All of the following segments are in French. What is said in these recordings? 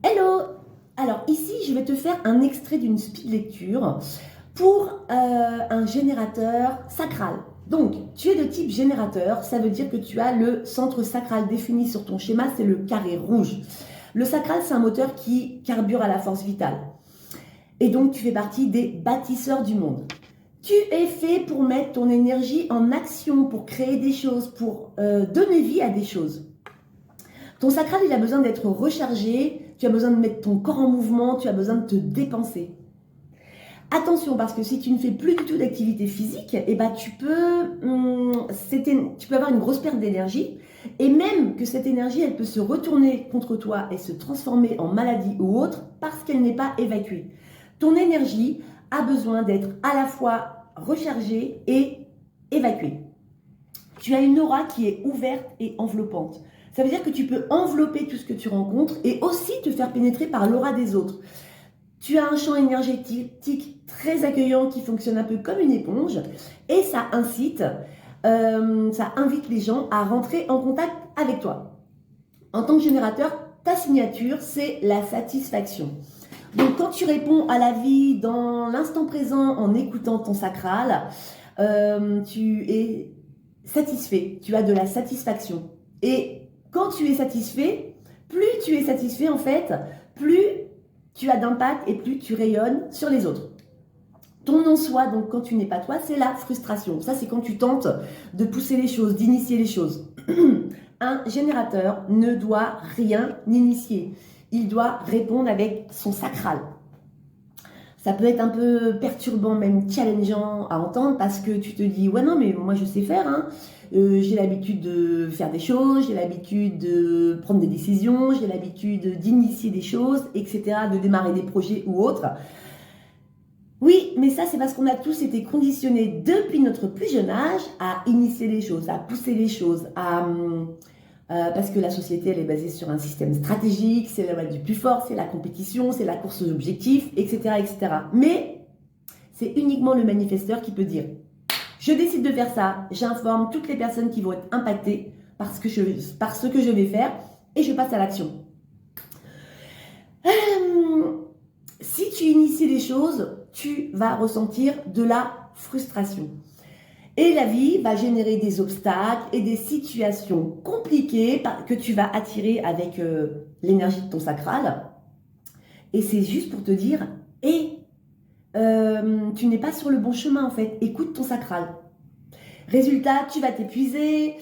Hello! Alors ici, je vais te faire un extrait d'une speed lecture pour un générateur sacral. Donc, tu es de type générateur, ça veut dire que tu as le centre sacral défini sur ton schéma, c'est le carré rouge. Le sacral, c'est un moteur qui carbure à la force vitale. Et donc, tu fais partie des bâtisseurs du monde. Tu es fait pour mettre ton énergie en action, pour créer des choses, pour donner vie à des choses. Ton sacral, il a besoin d'être rechargé, tu as besoin de mettre ton corps en mouvement, tu as besoin de te dépenser. Attention, parce que si tu ne fais plus du tout d'activité physique, eh ben, tu peux avoir une grosse perte d'énergie, et même que cette énergie, elle peut se retourner contre toi et se transformer en maladie ou autre parce qu'elle n'est pas évacuée. Ton énergie a besoin d'être à la fois rechargée et évacuée. Tu as une aura qui est ouverte et enveloppante. Ça veut dire que tu peux envelopper tout ce que tu rencontres et aussi te faire pénétrer par l'aura des autres. Tu as un champ énergétique très accueillant qui fonctionne un peu comme une éponge et ça invite les gens à rentrer en contact avec toi. En tant que générateur, ta signature, c'est la satisfaction. Donc quand tu réponds à la vie dans l'instant présent en écoutant ton sacral, tu es satisfait, tu as de la satisfaction. Et quand tu es satisfait, plus tu es satisfait en fait, plus tu as d'impact et plus tu rayonnes sur les autres. Ton non-soi, donc quand tu n'es pas toi, c'est la frustration. Ça, c'est quand tu tentes de pousser les choses, d'initier les choses. Un générateur ne doit rien initier. Il doit répondre avec son sacral. Ça peut être un peu perturbant, même challengeant à entendre parce que tu te dis « Ouais, non, mais moi, je sais faire, hein. J'ai l'habitude de faire des choses, j'ai l'habitude de prendre des décisions, j'ai l'habitude d'initier des choses, etc., de démarrer des projets ou autres. » Oui, mais ça, c'est parce qu'on a tous été conditionnés depuis notre plus jeune âge à initier les choses, à pousser les choses, parce que la société, elle est basée sur un système stratégique, c'est la loi du plus fort, c'est la compétition, c'est la course aux objectifs, etc., etc. Mais c'est uniquement le manifesteur qui peut dire « Je décide de faire ça, j'informe toutes les personnes qui vont être impactées par ce que je vais faire et je passe à l'action. » Si tu inities les choses, tu vas ressentir de la frustration. Et la vie va générer des obstacles et des situations compliquées que tu vas attirer avec l'énergie de ton sacral. Et c'est juste pour te dire, tu n'es pas sur le bon chemin en fait. Écoute ton sacral. Résultat, tu vas t'épuiser,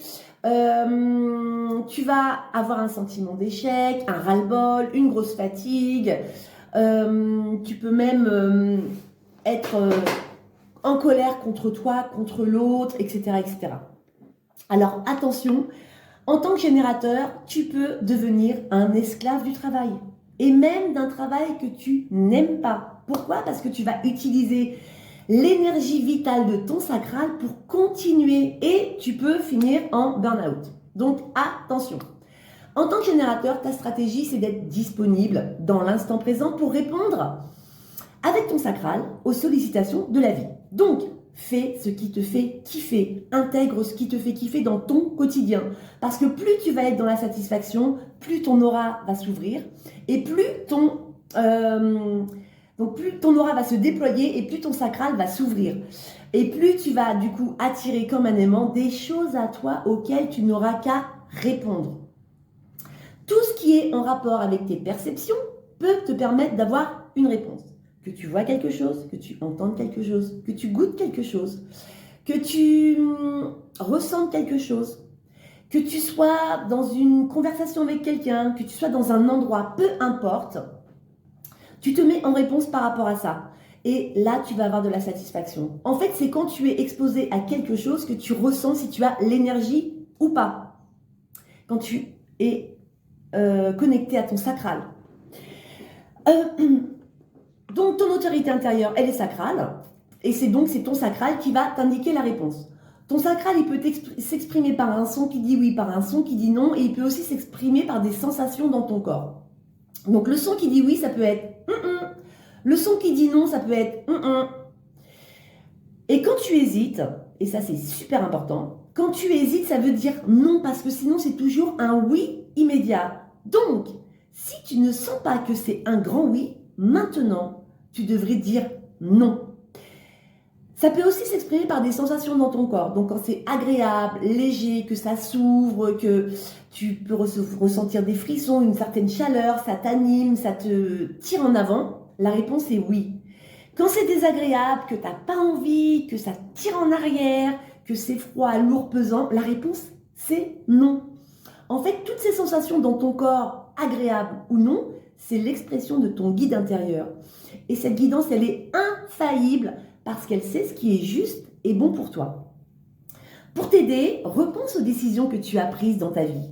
tu vas avoir un sentiment d'échec, un ras-le-bol, une grosse fatigue. Tu peux même être en colère contre toi, contre l'autre, etc., etc. Alors attention, en tant que générateur, tu peux devenir un esclave du travail. Et même d'un travail que tu n'aimes pas. Pourquoi? Parce que tu vas utiliser l'énergie vitale de ton sacral pour continuer et tu peux finir en burn-out. Donc attention. En tant que générateur, ta stratégie, c'est d'être disponible dans l'instant présent pour répondre avec ton sacral aux sollicitations de la vie. Donc, fais ce qui te fait kiffer, intègre ce qui te fait kiffer dans ton quotidien. Parce que plus tu vas être dans la satisfaction, plus ton aura va s'ouvrir et plus ton aura va se déployer et plus ton sacral va s'ouvrir. Et plus tu vas du coup attirer comme un aimant des choses à toi auxquelles tu n'auras qu'à répondre. Tout ce qui est en rapport avec tes perceptions peut te permettre d'avoir une réponse. Que tu vois quelque chose, que tu entendes quelque chose, que tu goûtes quelque chose, que tu ressentes quelque chose, que tu sois dans une conversation avec quelqu'un, que tu sois dans un endroit, peu importe, tu te mets en réponse par rapport à ça. Et là, tu vas avoir de la satisfaction. En fait, c'est quand tu es exposé à quelque chose que tu ressens si tu as l'énergie ou pas. Quand tu es connecté à ton sacral. Donc, ton autorité intérieure, elle est sacrale. Et c'est ton sacral qui va t'indiquer la réponse. Ton sacral, il peut s'exprimer par un son qui dit oui, par un son qui dit non. Et il peut aussi s'exprimer par des sensations dans ton corps. Donc, le son qui dit oui, ça peut être le son qui dit non, ça peut être Et quand tu hésites, et ça c'est super important, quand tu hésites, ça veut dire non, parce que sinon c'est toujours un oui immédiat. Donc, Si tu ne sens pas que c'est un grand oui, maintenant, tu devrais dire non. Ça peut aussi s'exprimer par des sensations dans ton corps. Donc quand c'est agréable, léger, que ça s'ouvre, que tu peux ressentir des frissons, une certaine chaleur, ça t'anime, ça te tire en avant, la réponse est oui. Quand c'est désagréable, que tu n'as pas envie, que ça te tire en arrière, que c'est froid, lourd, pesant, la réponse c'est non. En fait, toutes ces sensations dans ton corps, agréables ou non, c'est l'expression de ton guide intérieur. Et cette guidance, elle est infaillible parce qu'elle sait ce qui est juste et bon pour toi. Pour t'aider, repense aux décisions que tu as prises dans ta vie.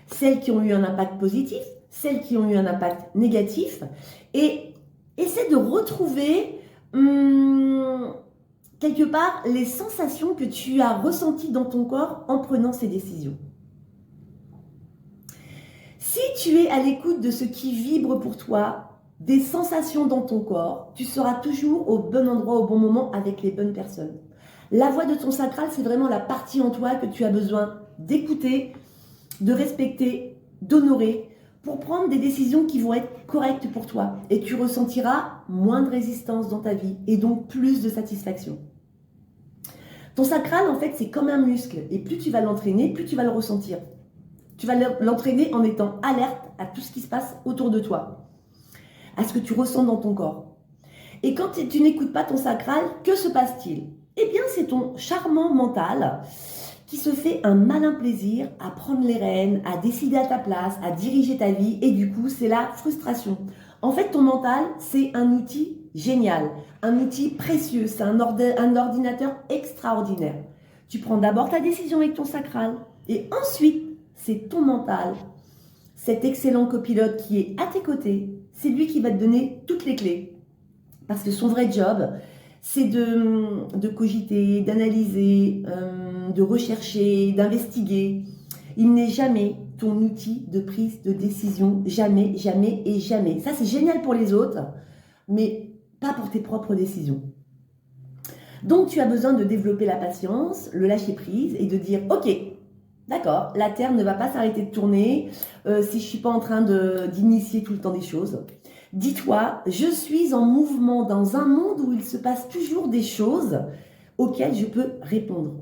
Celles qui ont eu un impact positif, celles qui ont eu un impact négatif, et essaie de retrouver quelque part les sensations que tu as ressenties dans ton corps en prenant ces décisions. Si tu es à l'écoute de ce qui vibre pour toi, des sensations dans ton corps, tu seras toujours au bon endroit, au bon moment, avec les bonnes personnes. La voix de ton sacral, c'est vraiment la partie en toi que tu as besoin d'écouter, de respecter, d'honorer, pour prendre des décisions qui vont être correctes pour toi. Et tu ressentiras moins de résistance dans ta vie, et donc plus de satisfaction. Ton sacral, en fait, c'est comme un muscle, et plus tu vas l'entraîner, plus tu vas le ressentir. Tu vas l'entraîner en étant alerte à tout ce qui se passe autour de toi, à ce que tu ressens dans ton corps. Et quand tu n'écoutes pas ton sacral, que se passe-t-il? Eh bien, c'est ton charmant mental qui se fait un malin plaisir à prendre les rênes, à décider à ta place, à diriger ta vie, et du coup, c'est la frustration. En fait, ton mental, c'est un outil génial, un outil précieux, c'est un ordinateur extraordinaire. Tu prends d'abord ta décision avec ton sacral, et ensuite, c'est ton mental, cet excellent copilote qui est à tes côtés, c'est lui qui va te donner toutes les clés. Parce que son vrai job, c'est de cogiter, d'analyser, de rechercher, d'investiguer. Il n'est jamais ton outil de prise de décision, jamais, jamais et jamais. Ça, c'est génial pour les autres, mais pas pour tes propres décisions. Donc, tu as besoin de développer la patience, le lâcher-prise et de dire « Ok, d'accord, la Terre ne va pas s'arrêter de tourner si je ne suis pas en train d'initier tout le temps des choses. » Dis-toi, je suis en mouvement dans un monde où il se passe toujours des choses auxquelles je peux répondre.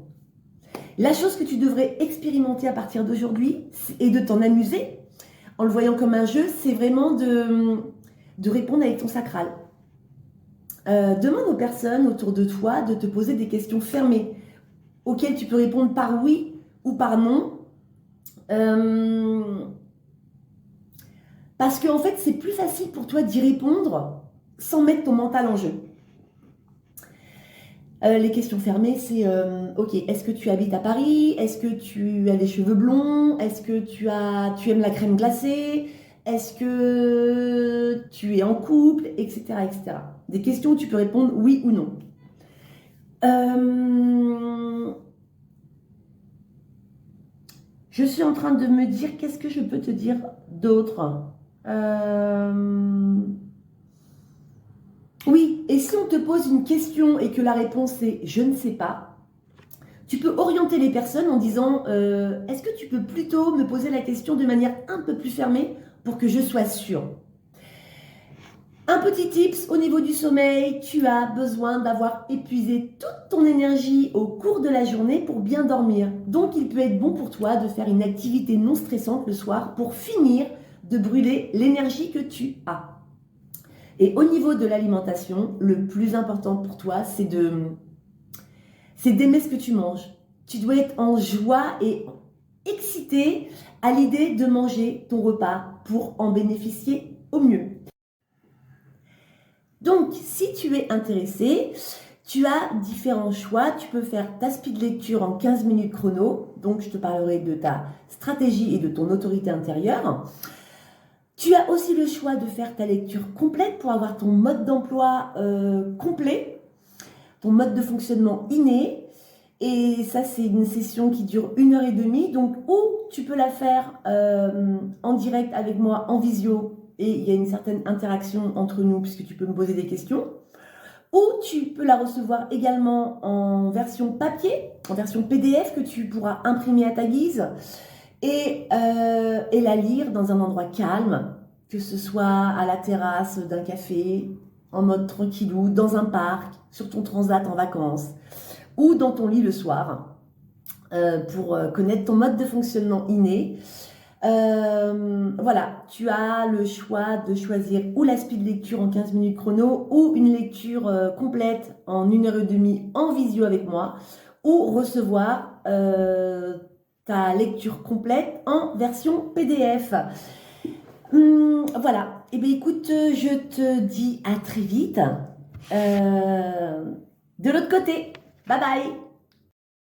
La chose que tu devrais expérimenter à partir d'aujourd'hui et de t'en amuser, en le voyant comme un jeu, c'est vraiment de répondre avec ton sacral. Demande aux personnes autour de toi de te poser des questions fermées, auxquelles tu peux répondre par oui ou par non. Parce qu'en fait, c'est plus facile pour toi d'y répondre sans mettre ton mental en jeu. Les questions fermées, c'est ok, est-ce que tu habites à Paris? Est-ce que tu as des cheveux blonds? Est-ce que tu aimes la crème glacée? Est-ce que tu es en couple? Etc. etc. Des questions où tu peux répondre oui ou non. Je suis en train de me dire, qu'est-ce que je peux te dire d'autre? Oui, et si on te pose une question et que la réponse est « je ne sais pas », tu peux orienter les personnes en disant « est-ce que tu peux plutôt me poser la question de manière un peu plus fermée pour que je sois sûre ?» Un petit tips au niveau du sommeil, tu as besoin d'avoir épuisé toute ton énergie au cours de la journée pour bien dormir. Donc il peut être bon pour toi de faire une activité non stressante le soir pour finir de brûler l'énergie que tu as. Et au niveau de l'alimentation, le plus important pour toi, c'est d'aimer ce que tu manges. Tu dois être en joie et excité à l'idée de manger ton repas pour en bénéficier au mieux. Donc, si tu es intéressé, tu as différents choix. Tu peux faire ta speed lecture en 15 minutes chrono. Donc, je te parlerai de ta stratégie et de ton autorité intérieure. Tu as aussi le choix de faire ta lecture complète pour avoir ton mode d'emploi complet, ton mode de fonctionnement inné. Et ça, c'est une session qui dure 1h30. Donc, ou tu peux la faire en direct avec moi, en visio, et il y a une certaine interaction entre nous puisque tu peux me poser des questions. Ou tu peux la recevoir également en version papier, en version PDF que tu pourras imprimer à ta guise et la lire dans un endroit calme que ce soit à la terrasse d'un café, en mode tranquillou, dans un parc, sur ton transat en vacances, ou dans ton lit le soir, pour connaître ton mode de fonctionnement inné. Voilà, tu as le choix de choisir ou la speed lecture en 15 minutes chrono, ou une lecture complète en 1h30 en visio avec moi, ou recevoir ta lecture complète en version PDF. Voilà, et bien écoute, je te dis à très vite de l'autre côté. Bye bye.